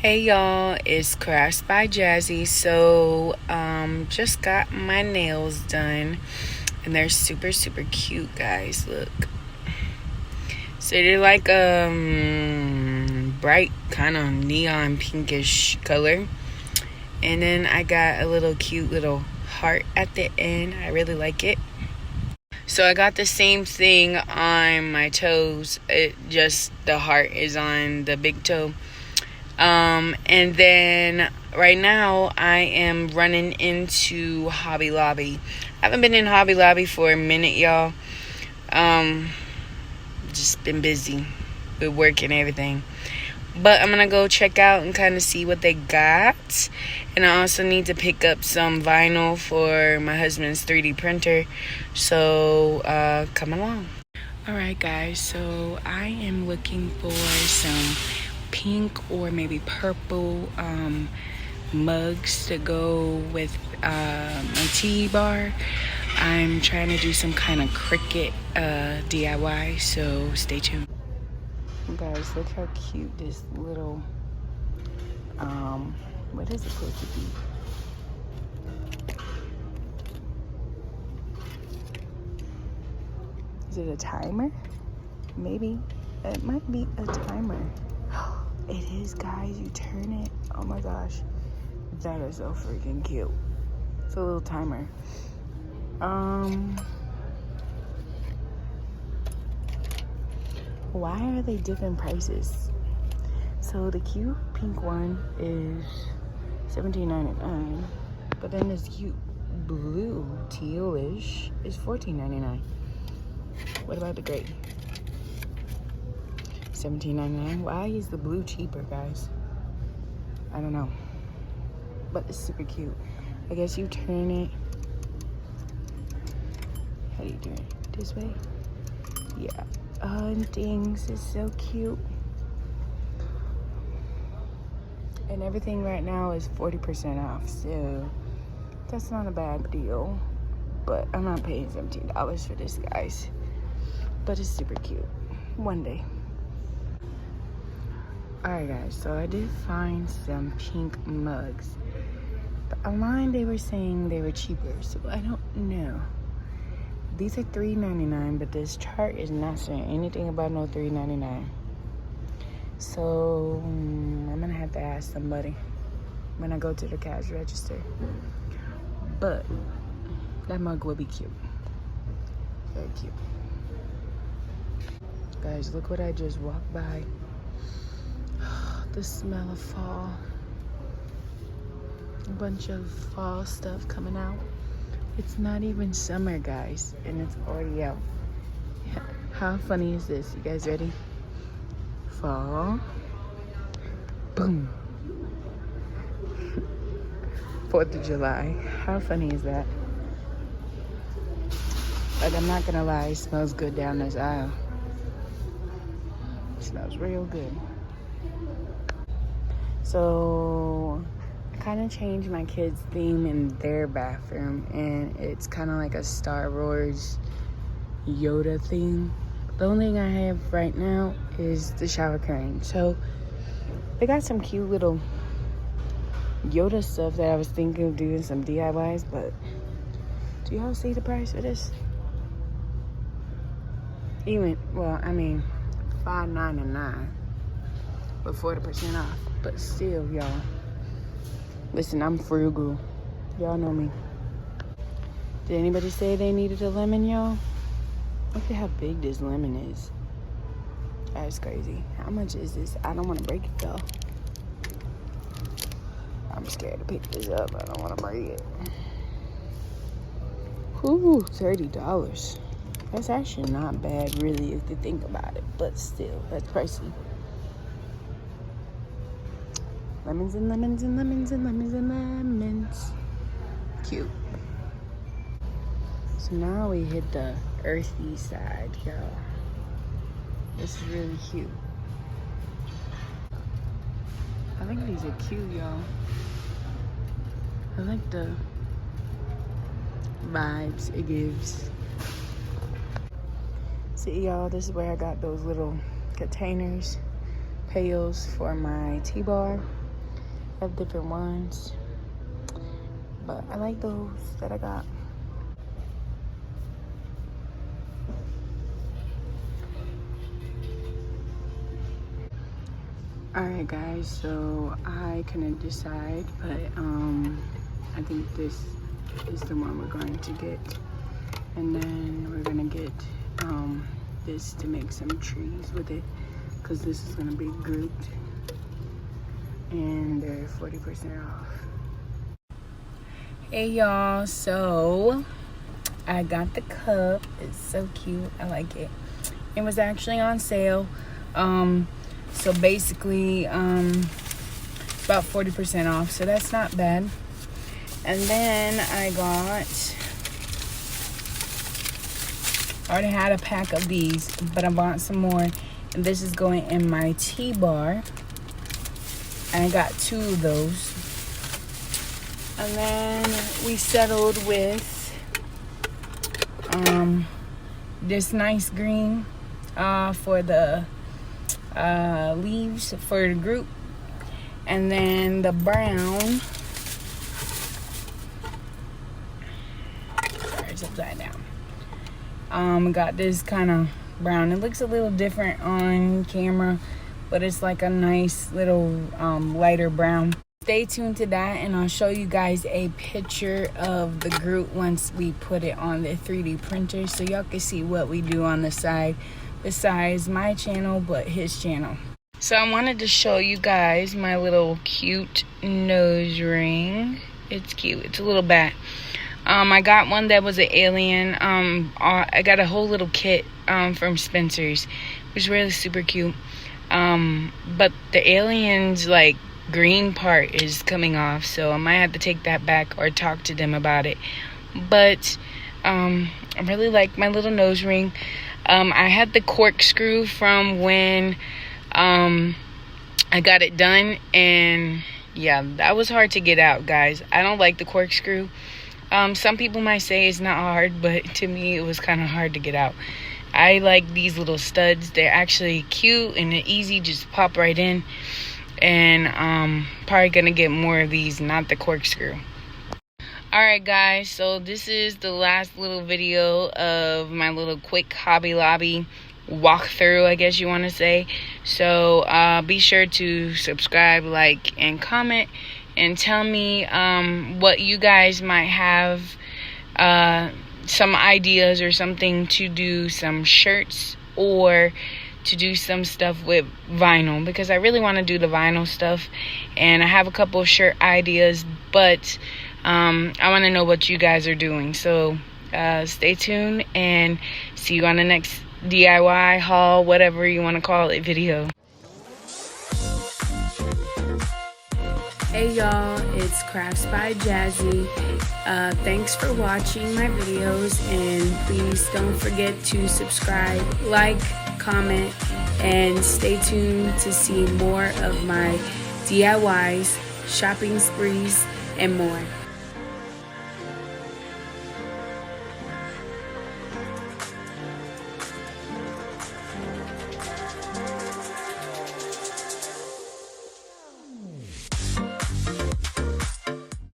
Hey y'all, it's Kraftsbyjazzy. So, just got my nails done and they're super cute, guys. Look. So they're like bright kind of neon pinkish color. And then I got a little cute little heart at the end. I really like it. So I got the same thing on my toes. It just the heart is on the big toe. And then right now I am running into Hobby Lobby. I haven't been in Hobby Lobby for a minute, y'all. Just been busy with work and everything. But I'm gonna go check out and kind of see what they got. And I also need to pick up some vinyl for my husband's 3D printer. So, come along. Alright guys, so I am looking for some pink or maybe purple mugs to go with my tea bar. I'm trying to do some kind of Cricut DIY, so stay tuned. Guys, look how cute this little what is it supposed to be? Is it a timer? Maybe. It might be a timer. It is, guys. You turn it. Oh my gosh. That is so freaking cute. It's a little timer. Why are they different prices? So the cute pink one is $17.99, but then this cute blue tealish is $14.99. What about the gray? $17.99. Why is the blue cheaper, guys? I don't know, but it's super cute. I guess you turn it. How do you turn it? This way? Yeah. And things is so cute. And everything right now is 40% off, so that's not a bad deal. But I'm not paying $17 for this, guys. But it's super cute. One day. Alright guys, so I did find some pink mugs. But online they were saying they were cheaper, so I don't know. These are $3.99, but this chart is not saying anything about no $3.99. So I'm gonna have to ask somebody when I go to the cash register. But that mug will be cute. Very cute. Guys, look what I just walked by. The smell of fall. A bunch of fall stuff coming out. It's not even summer, guys, and it's already out. How funny is this? You guys ready? Fall. Boom. 4th of July. How funny is that? But I'm not gonna lie, it smells good down this aisle. It smells real good. So I kind of changed my kids' theme in their bathroom, and it's kind of like a Star Wars Yoda theme. The only thing I have right now is the shower curtain. So they got some cute little Yoda stuff that I was thinking of doing some DIYs, but do y'all see the price for this? Even, well, I mean, $5.99 with 40% off. But still, y'all. Listen, I'm frugal. Y'all know me. Did anybody say they needed a lemon, y'all? Look at how big this lemon is. That's crazy. How much is this? I don't want to break it, though. I'm scared to pick this up. I don't want to break it. Ooh, $30. That's actually not bad, really, if you think about it. But still, that's pricey. Lemons and lemons and lemons and lemons and lemons. Cute. So now we hit the earthy side, y'all. This is really cute. I think these are cute, y'all. I like the vibes it gives. See, y'all, this is where I got those little containers, pails for my tea bar. I have different ones, but I like those that I got. Alright guys, so I couldn't decide, but I think this is the one we're going to get. And then we're gonna get this to make some trees with it, because this is gonna be Groot. And they're 40% off. Hey y'all, so I got the cup. It's so cute. I like it. It was actually on sale. So basically, about 40% off, so that's not bad. And then I already had a pack of these, but I bought some more. And this is going in my tea bar. And I got 2 of those. And then we settled with this nice green for the leaves for the group, and then the brown, sorry, it's upside down. Got this kind of brown. It looks a little different on camera, but it's like a nice little lighter brown. Stay tuned to that, and I'll show you guys a picture of the Groot once we put it on the 3D printer, so y'all can see what we do on the side besides my channel, but his channel. So I wanted to show you guys my little cute nose ring. It's cute. It's a little bat. I got one that was an alien. I got a whole little kit from Spencer's, which was really super cute. But the alien's like green part is coming off, so I might have to take that back or talk to them about it. But I really like my little nose ring. I had the corkscrew from when I got it done, and yeah, that was hard to get out, guys. I don't like the corkscrew. Some people might say it's not hard, but to me it was kind of hard to get out. I like these little studs. They're actually cute and they're easy, just pop right in. And probably gonna get more of these, not the corkscrew. Alright guys, so this is the last little video of my little quick Hobby Lobby walkthrough, I guess you want to say. So be sure to subscribe, like, and comment, and tell me what you guys might have, some ideas or something to do some shirts, or to do some stuff with vinyl, because I really want to do the vinyl stuff, and I have a couple of shirt ideas, but I want to know what you guys are doing. So stay tuned, and see you on the next DIY haul, whatever you want to call it, video. Hey y'all, it's Kraftsbyjazzy. Thanks for watching my videos, and please don't forget to subscribe, like, comment, and stay tuned to see more of my DIYs, shopping sprees, and more.